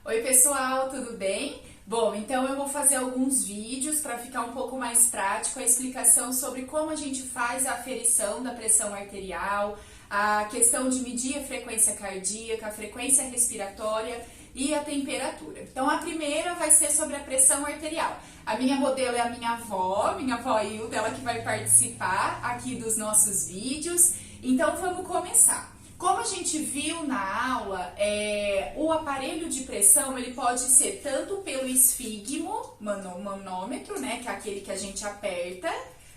Oi pessoal, tudo bem? Bom, então eu vou fazer alguns vídeos para ficar um pouco mais prático a explicação sobre como a gente faz a aferição da pressão arterial, a questão de medir a frequência cardíaca, a frequência respiratória e a temperatura. Então a primeira vai ser sobre a pressão arterial. A minha modelo é a minha avó Hilda, ela que vai participar aqui dos nossos vídeos. Então vamos começar. Como a gente viu na aula, o aparelho de pressão ele pode ser tanto pelo esfígmo, manômetro, né, que é aquele que a gente aperta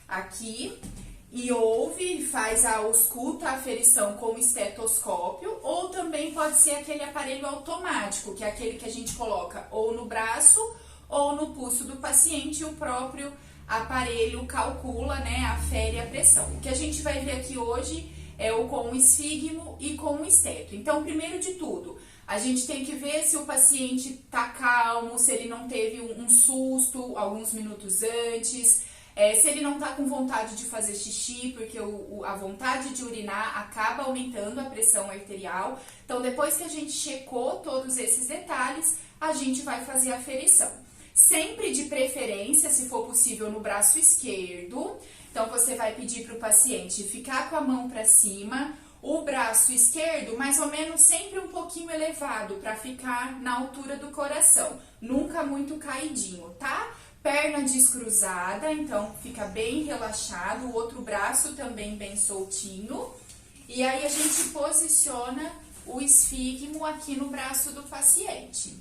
aqui e ouve, faz a ausculta, a aferição com o estetoscópio, ou também pode ser aquele aparelho automático, que é aquele que a gente coloca ou no braço ou no pulso do paciente e o próprio aparelho calcula, né, afere a pressão. O que a gente vai ver aqui hoje é o com o esfígmo e com o esteto. Então, primeiro de tudo, a gente tem que ver se o paciente tá calmo, se ele não teve um susto alguns minutos antes, se ele não tá com vontade de fazer xixi, porque a vontade de urinar acaba aumentando a pressão arterial. Então, depois que a gente checou todos esses detalhes, a gente vai fazer a aferição. Sempre de preferência, se for possível, no braço esquerdo. Então, você vai pedir para o paciente ficar com a mão para cima, o braço esquerdo mais ou menos sempre um pouquinho elevado, para ficar na altura do coração, nunca muito caidinho, tá? Perna descruzada, então fica bem relaxado, o outro braço também bem soltinho. E aí a gente posiciona o esfígmo aqui no braço do paciente.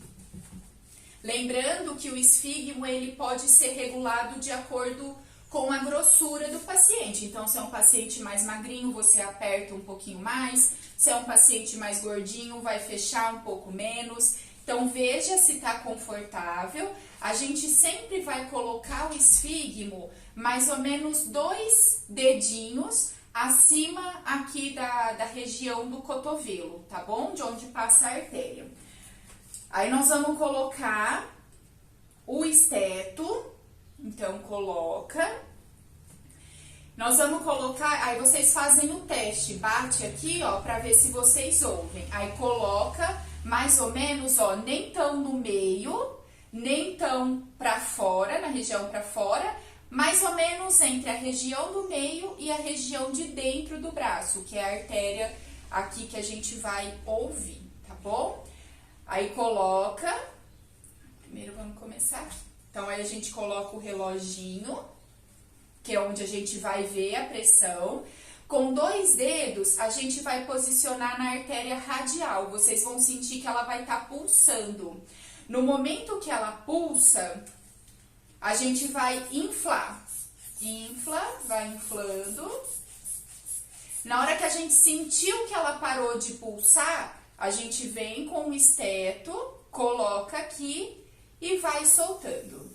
Lembrando que o esfígmo ele pode ser regulado de acordo com a grossura do paciente. Então, se é um paciente mais magrinho, você aperta um pouquinho mais. Se é um paciente mais gordinho, vai fechar um pouco menos. Então, veja se está confortável. A gente sempre vai colocar o esfígmo mais ou menos 2 dedinhos acima aqui da região do cotovelo, tá bom? De onde passa a artéria. Aí, nós vamos colocar o esteto. Então, coloca. Nós vamos colocar, aí vocês fazem o teste, bate aqui, ó, pra ver se vocês ouvem. Aí, coloca mais ou menos, ó, nem tão no meio, nem tão pra fora, na região pra fora, mais ou menos entre a região do meio e a região de dentro do braço, que é a artéria aqui que a gente vai ouvir, tá bom? Aí, coloca. Primeiro, vamos começar aqui. Então, aí a gente coloca o reloginho, que é onde a gente vai ver a pressão. Com 2 dedos, a gente vai posicionar na artéria radial. Vocês vão sentir que ela vai estar pulsando. No momento que ela pulsa, a gente vai inflar. Infla, vai inflando. Na hora que a gente sentiu que ela parou de pulsar, a gente vem com o esteto, coloca aqui e vai soltando.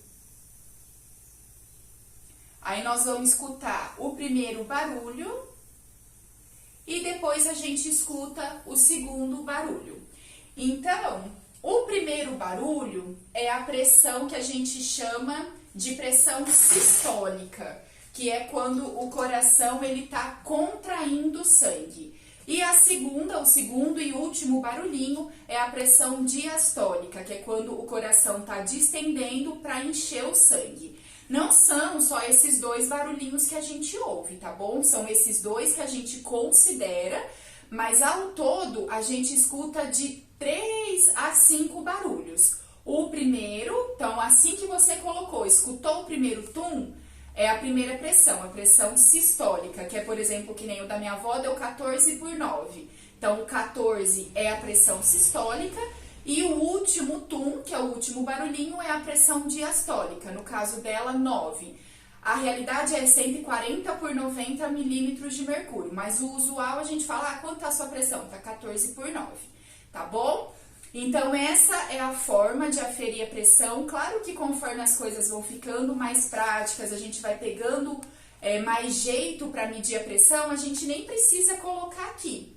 Aí nós vamos escutar o primeiro barulho e depois a gente escuta o segundo barulho. Então, o primeiro barulho é a pressão que a gente chama de pressão sistólica, que é quando o coração ele tá contraindo o sangue. E o segundo e último barulhinho é a pressão diastólica, que é quando o coração está distendendo para encher o sangue. Não são só esses 2 barulhinhos que a gente ouve, tá bom? São esses 2 que a gente considera, mas ao todo a gente escuta de 3 a 5 barulhos. O primeiro, então assim que você colocou, escutou o primeiro tum, é a primeira pressão, a pressão sistólica, que é, por exemplo, que nem o da minha avó, deu 14/9. Então, o 14 é a pressão sistólica e o último tum, que é o último barulhinho, é a pressão diastólica, no caso dela, 9. A realidade é 140/90 milímetros de mercúrio, mas o usual a gente fala, quanto tá a sua pressão? Tá 14/9, tá bom? Então, essa é a forma de aferir a pressão. Claro que conforme as coisas vão ficando mais práticas, a gente vai pegando mais jeito para medir a pressão, a gente nem precisa colocar aqui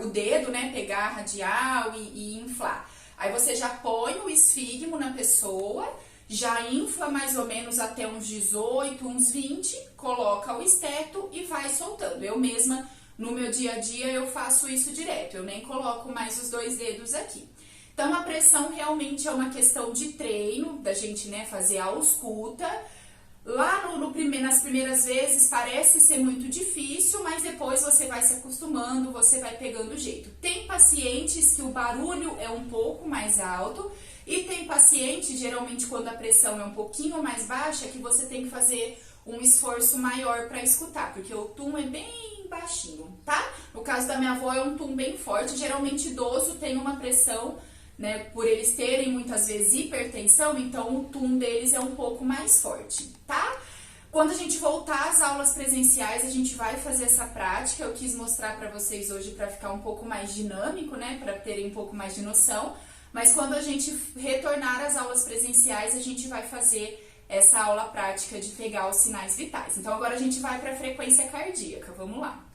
o dedo, né, pegar a radial e inflar. Aí você já põe o esfígmo na pessoa, já infla mais ou menos até uns 18, uns 20, coloca o esteto e vai soltando. Eu mesma, no meu dia a dia, eu faço isso direto, eu nem coloco mais os 2 dedos aqui. Então, a pressão realmente é uma questão de treino, da gente, né, fazer a ausculta. Lá nas primeiras vezes parece ser muito difícil, mas depois você vai se acostumando, você vai pegando o jeito. Tem pacientes que o barulho é um pouco mais alto e tem paciente, geralmente quando a pressão é um pouquinho mais baixa, que você tem que fazer um esforço maior para escutar, porque o tum é bem baixinho, tá? No caso da minha avó é um tum bem forte, geralmente idoso tem uma pressão, né, por eles terem muitas vezes hipertensão, então o tum deles é um pouco mais forte, tá? Quando a gente voltar às aulas presenciais, a gente vai fazer essa prática. Eu quis mostrar para vocês hoje para ficar um pouco mais dinâmico, né, para terem um pouco mais de noção. Mas quando a gente retornar às aulas presenciais, a gente vai fazer essa aula prática de pegar os sinais vitais. Então agora a gente vai para a frequência cardíaca. Vamos lá.